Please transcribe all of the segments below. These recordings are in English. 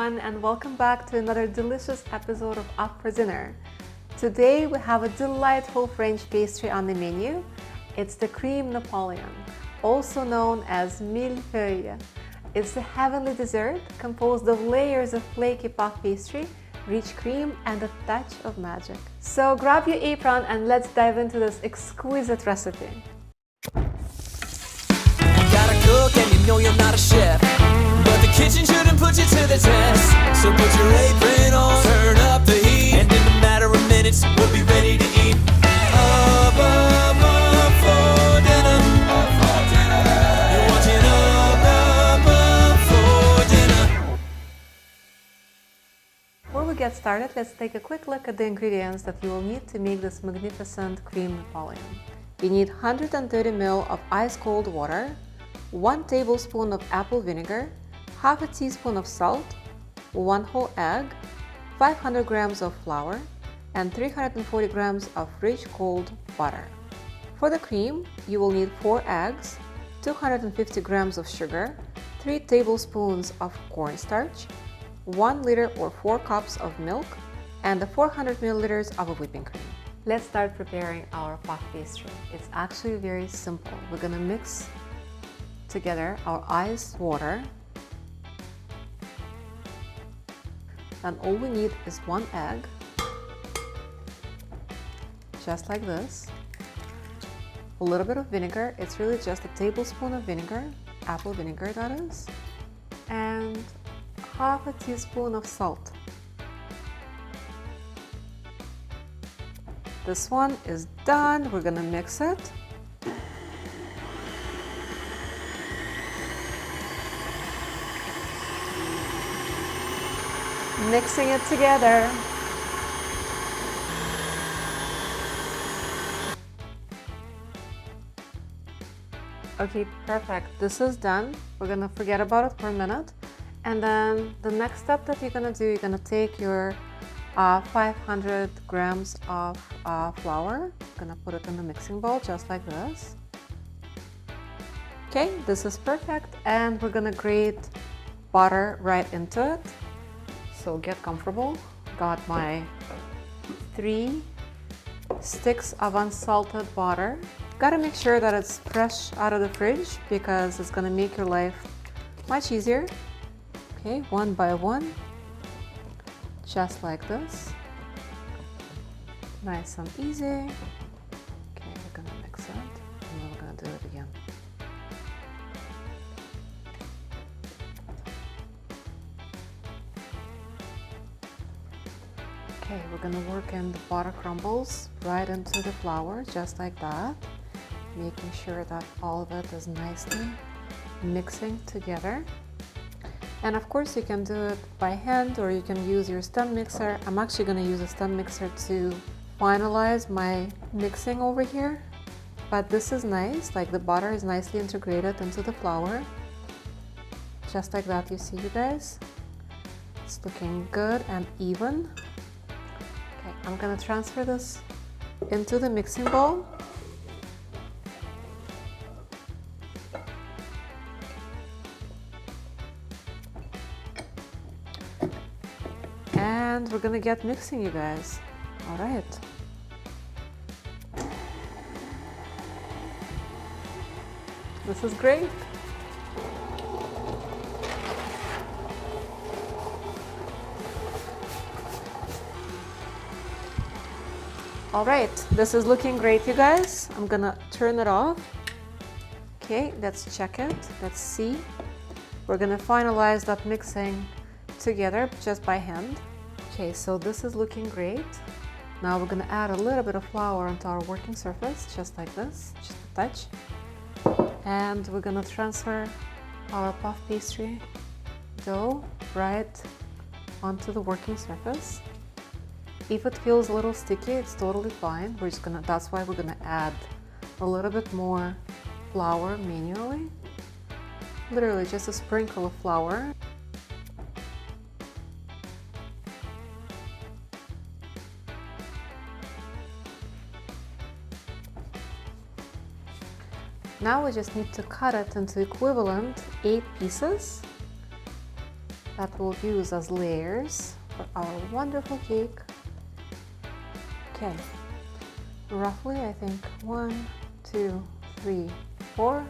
everyone, and welcome back to another delicious episode of Up for Dinner. Today we have a delightful French pastry on the menu. It's the Cream Napoleon, also known as Mille Feuille. It's a heavenly dessert composed of layers of flaky puff pastry, rich cream, and a touch of magic. So grab your apron and let's dive into this exquisite recipe. You gotta cook and you know you're not a chef, but the kitchen shouldn't put you to the test. So put your apron on, turn up the heat, and in a matter of minutes we'll be ready to eat. Up for dinner. You're watching up for dinner. Before we get started, let's take a quick look at the ingredients that you will need to make this magnificent Cream Napoleon. You need 130 ml of ice-cold water, 1 tablespoon of apple vinegar, half a teaspoon of salt, 1 whole egg, 500 grams of flour, and 340 grams of rich cold butter. For the cream, you will need 4 eggs, 250 grams of sugar, 3 tablespoons of cornstarch, 1 liter or 4 cups of milk, and 400 milliliters of whipping cream. Let's start preparing our puff pastry. It's actually very simple. We're gonna mix together our ice water, and all we need is 1 egg, just like this, a little bit of vinegar. It's really just a tablespoon of vinegar, apple vinegar that is, and half a teaspoon of salt. This one is done. We're gonna mix it. Mixing it together. Okay, perfect. This is done. We're gonna forget about it for a minute. And then the next step that you're gonna do, you're gonna take your 500 grams of flour. Gonna put it in the mixing bowl just like this. Okay, this is perfect, and we're gonna grate butter right into it. So get comfortable. Got my 3 sticks of unsalted butter. Gotta make sure that it's fresh out of the fridge because it's gonna make your life much easier. Okay, one by one. Just like this, nice and easy. Okay, we're gonna mix it and then we're gonna do it again. Okay, we're gonna work in the butter crumbles right into the flour, just like that, making sure that all of it is nicely mixing together. And of course you can do it by hand or you can use your stand mixer. I'm actually going to use a stand mixer to finalize my mixing over here. But this is nice, like the butter is nicely integrated into the flour. Just like that, you see, you guys? It's looking good and even. Okay, I'm going to transfer this into the mixing bowl. And we're gonna get mixing, you guys. All right. This is great. All right, this is looking great, you guys. I'm gonna turn it off. Okay, let's check it. Let's see. We're gonna finalize that mixing together just by hand. Okay, so this is looking great. Now we're gonna add a little bit of flour onto our working surface, just like this, just a touch. And we're gonna transfer our puff pastry dough right onto the working surface. If it feels a little sticky, it's totally fine. That's why we're gonna add a little bit more flour manually. Literally just a sprinkle of flour. Now we just need to cut it into equivalent 8 pieces. that we'll use as layers for our wonderful cake. Okay, roughly I think 1, 2, 3, 4,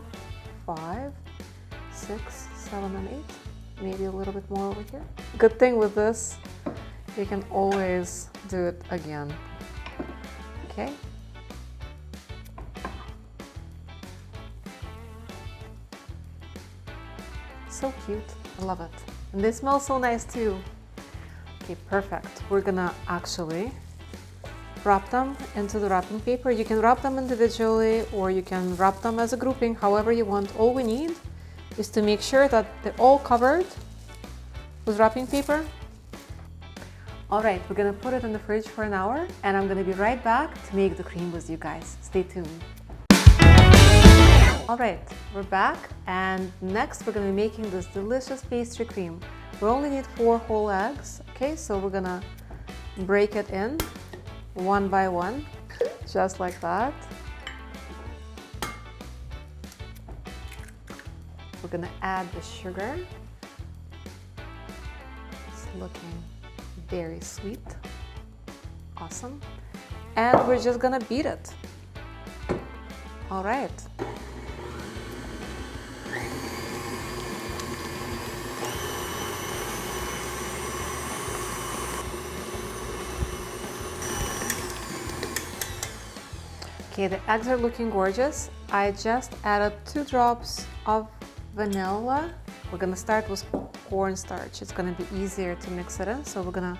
5, 6, 7, and 8. Maybe a little bit more over here. Good thing with this, you can always do it again. Okay. So cute, I love it. And they smell so nice too. Okay, perfect. We're gonna actually wrap them into the wrapping paper. You can wrap them individually or you can wrap them as a grouping, however you want. All we need is to make sure that they're all covered with wrapping paper. All right, we're gonna put it in the fridge for an hour and I'm gonna be right back to make the cream with you guys. Stay tuned. All right, we're back and next we're gonna be making this delicious pastry cream. We only need 4 whole eggs, okay? So we're gonna break it in one by one, just like that. We're gonna add the sugar. It's looking very sweet. Awesome. And we're just gonna beat it. All right. Okay, the eggs are looking gorgeous. I just added 2 drops of vanilla. We're gonna start with cornstarch. It's gonna be easier to mix it in. So we're gonna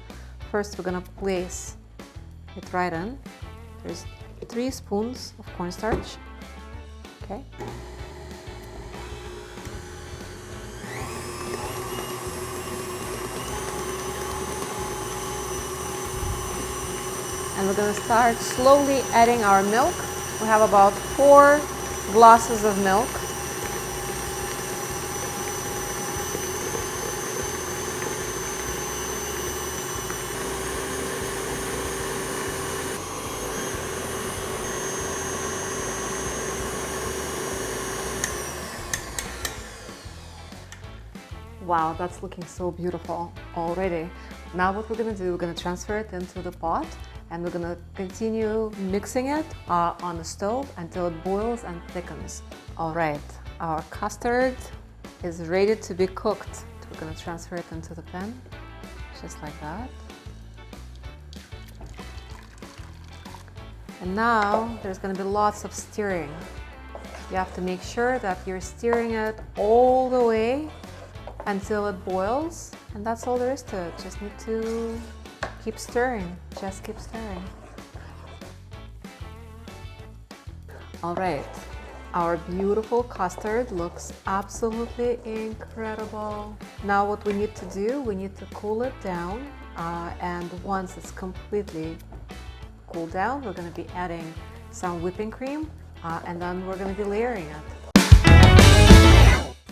place it right in. There's 3 spoons of cornstarch. Okay. And we're gonna start slowly adding our milk. We have about 4 glasses of milk. Wow, that's looking so beautiful already. Now what we're gonna do, we're gonna transfer it into the pot and we're gonna continue mixing it on the stove until it boils and thickens. All right, our custard is ready to be cooked. We're gonna transfer it into the pan, just like that. And now there's gonna be lots of stirring. You have to make sure that you're stirring it all the way until it boils, and that's all there is to it. Just need to keep stirring, just keep stirring. All right, our beautiful custard looks absolutely incredible. Now what we need to do, we need to cool it down, and once it's completely cooled down, we're going to be adding some whipping cream, and then we're going to be layering it.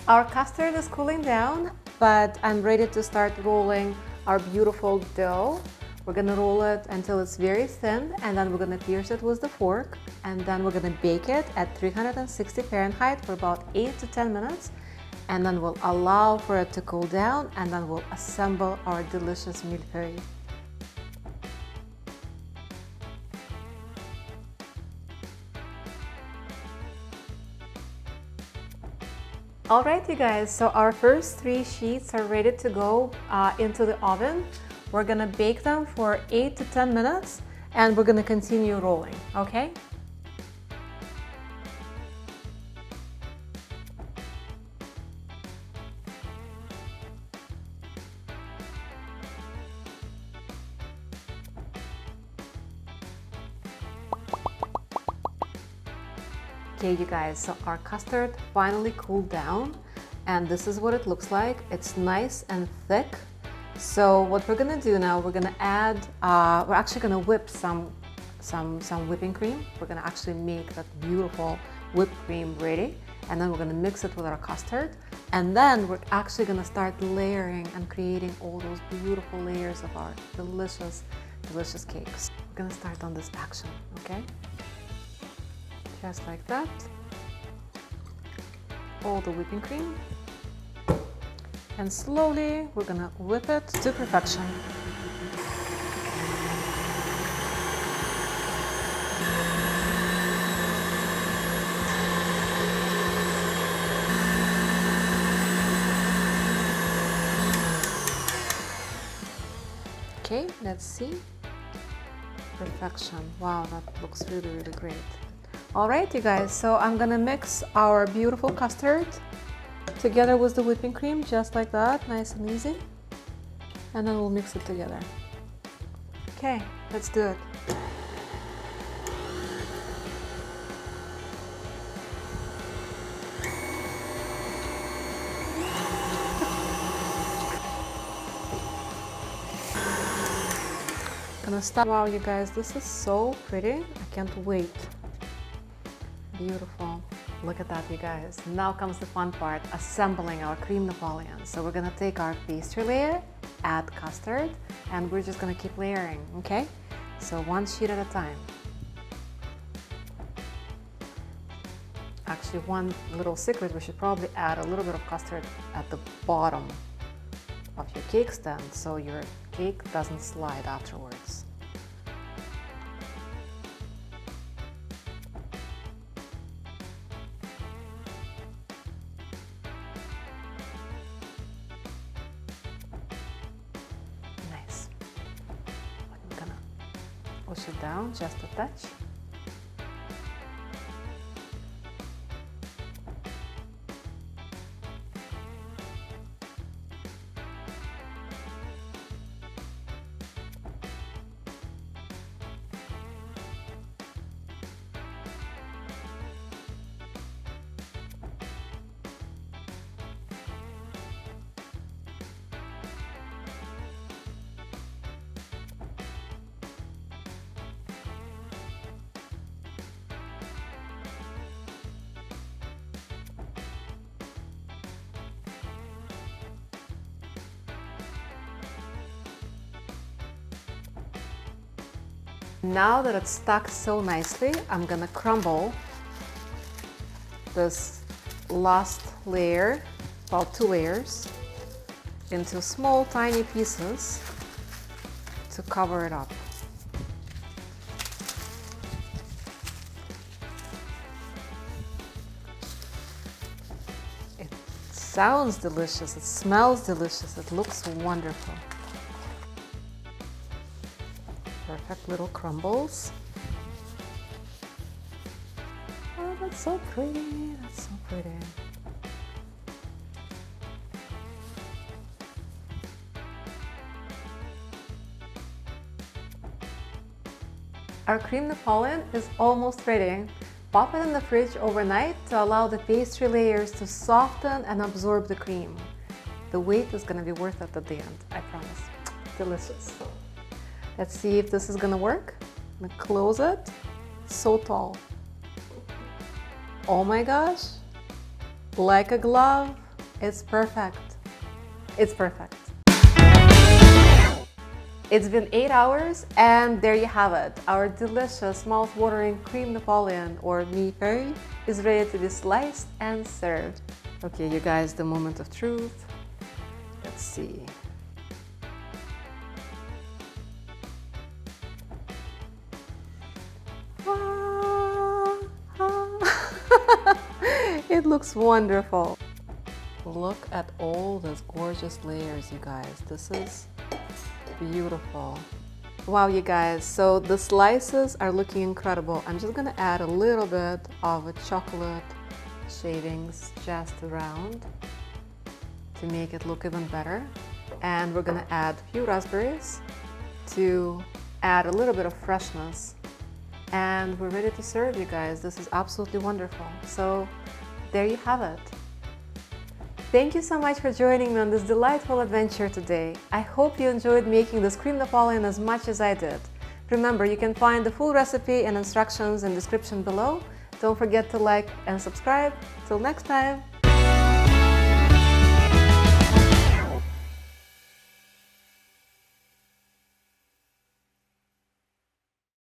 Our custard is cooling down, but I'm ready to start rolling our beautiful dough. We're gonna roll it until it's very thin, and then we're gonna pierce it with the fork, and then we're gonna bake it at 360 Fahrenheit for about 8 to 10 minutes, and then we'll allow for it to cool down, and then we'll assemble our delicious mille feuille. All right, you guys, so our first 3 sheets are ready to go into the oven. We're gonna bake them for 8 to 10 minutes and we're gonna continue rolling, okay? Okay, you guys, so our custard finally cooled down and this is what it looks like. It's nice and thick. So what we're gonna do now, we're gonna add, we're actually gonna whip some whipping cream. We're gonna actually make that beautiful whipped cream ready, and then we're gonna mix it with our custard, and then we're actually gonna start layering and creating all those beautiful layers of our delicious, delicious cakes. We're gonna start on this action, okay? Just like that. All the whipping cream. And slowly we're gonna whip it to perfection. Okay, let's see. Perfection. Wow, that looks really, really great. All right, you guys, so I'm gonna mix our beautiful custard together with the whipping cream, just like that, nice and easy. And then we'll mix it together. Okay, let's do it. Gonna start. Wow, you guys, this is so pretty. I can't wait. Beautiful. Look at that, you guys. Now comes the fun part, assembling our cream Napoleon. So we're gonna take our pastry layer, add custard, and we're just gonna keep layering, okay? So one sheet at a time. Actually, one little secret, we should probably add a little bit of custard at the bottom of your cake stand so your cake doesn't slide afterwards. Nice. I'm gonna push it down just a touch. Now that it's stuck so nicely, I'm gonna crumble this last layer, well, 2 layers, into small tiny pieces to cover it up. It sounds delicious, it smells delicious, it looks wonderful. Perfect little crumbles. Oh, that's so pretty. That's so pretty. Our cream Napoleon is almost ready. Pop it in the fridge overnight to allow the pastry layers to soften and absorb the cream. The wait is going to be worth it at the end, I promise. Delicious. Let's see if this is gonna work. I'm gonna close it. So tall. Oh my gosh. Like a glove. It's perfect. It's perfect. It's been 8 hours and there you have it. Our delicious mouth-watering cream Napoleon, or Mille Feuille, is ready to be sliced and served. Okay, you guys, the moment of truth. Let's see. It looks wonderful. Look at all those gorgeous layers, you guys. This is beautiful. Wow, you guys, so the slices are looking incredible. I'm just gonna add a little bit of a chocolate shavings just around to make it look even better. And we're gonna add a few raspberries to add a little bit of freshness. And we're ready to serve, you guys. This is absolutely wonderful. So there you have it. Thank you so much for joining me on this delightful adventure today. I hope you enjoyed making this cream Napoleon as much as I did. Remember, you can find the full recipe and instructions in the description below. Don't forget to like and subscribe. Till next time.